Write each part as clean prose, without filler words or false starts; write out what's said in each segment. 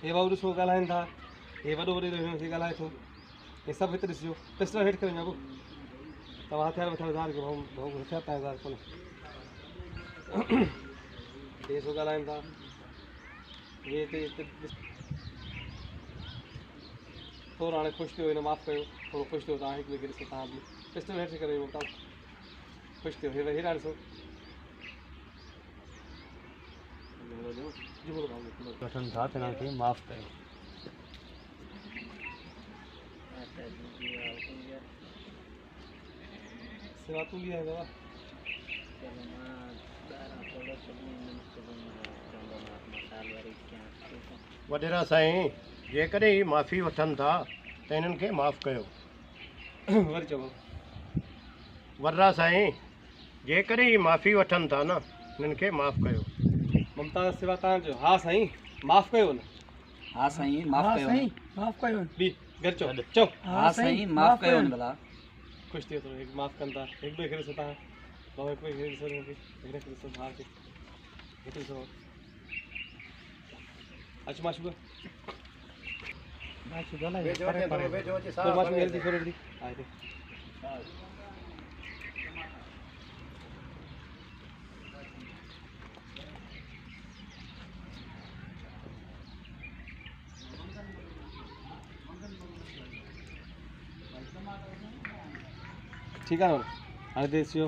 हे बाबू ॾिसो ॻाल्हाइनि था, हे वॾो वॾे खे ॻाल्हाए थो, हे सभु हिते ॾिसिजो। पिस्टल हेठि करे वञो, तव्हां हथियार वठायो ज़ार कयो, भाऊ हथियार तव्हां ज़ार कोन्हे। हे सो ॻाल्हाइनि था, हे हिते थोरो हाणे ख़ुशि थियो, हिन माफ़ु कयो, थोरो ख़ुशि थियो, तव्हां हिकु ॿिए खे ॾिसो, तव्हां बि पिस्टल हेठि करे वञो, तव्हां ख़ुशि थियो, हेॾा ॾिसो वठनि था, तव्हांखे माफ़ु कयो। सेवा तूं बि आहे बाबा। वॾेरा साईं, जेकॾहिं ही माफ़ी वठनि था त हिननि खे माफ़ु कयो। वरी चओ वर्रा साईं, जेकॾहिं ही माफ़ी वठनि था न, हिननि खे माफ़ु कयो। ममता सेवा तव्हां चओ हा साईं, माफ़ु कयो न। हाँ साईं, माफ़ कयो न। माफ़ कयो बि घर चओ हाँ साईं, माफ़ कयो न भला। ख़ुशि थियो, थोरो हिकु माफ़ु कनि था, हिकु ॿिए खे ॾिसो, तव्हां बाबा हिकु ॿिए खे ॾिसो, हिन खे ॾिसो, भाउ खे हिते ॾिसो। अचु माशू माशू हेल्दी थोरो हेल्दी हा हिते। ठीक है ना, हाणे ॾिसियो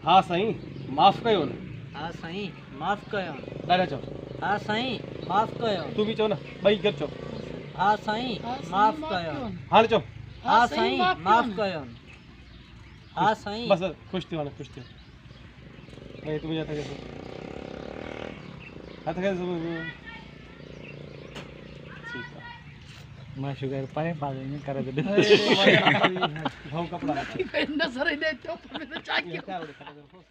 हा साईं, माफ़ु कयो न। हाँ साईं, माफ़ कयो। ॾाढा चओ हाँ साईं, माफ़ कयो। तू भी चओ न, ॿई गॾु चओ हाँ साईं, माफ़ कयो। हाणे चओ हाँ साईं, माफ़ कयो। हाँ साईं। बस ख़ुशि थियो, हाणे ख़ुशि थियो। नहीं तू मुंहिंजे हथ खे ॾिसो, हथ खे ॾिसो। ठीकु आहे, मां शुगर पाए पाले नहीं कर दे। भाऊ कपड़ा नजर ही नहीं तो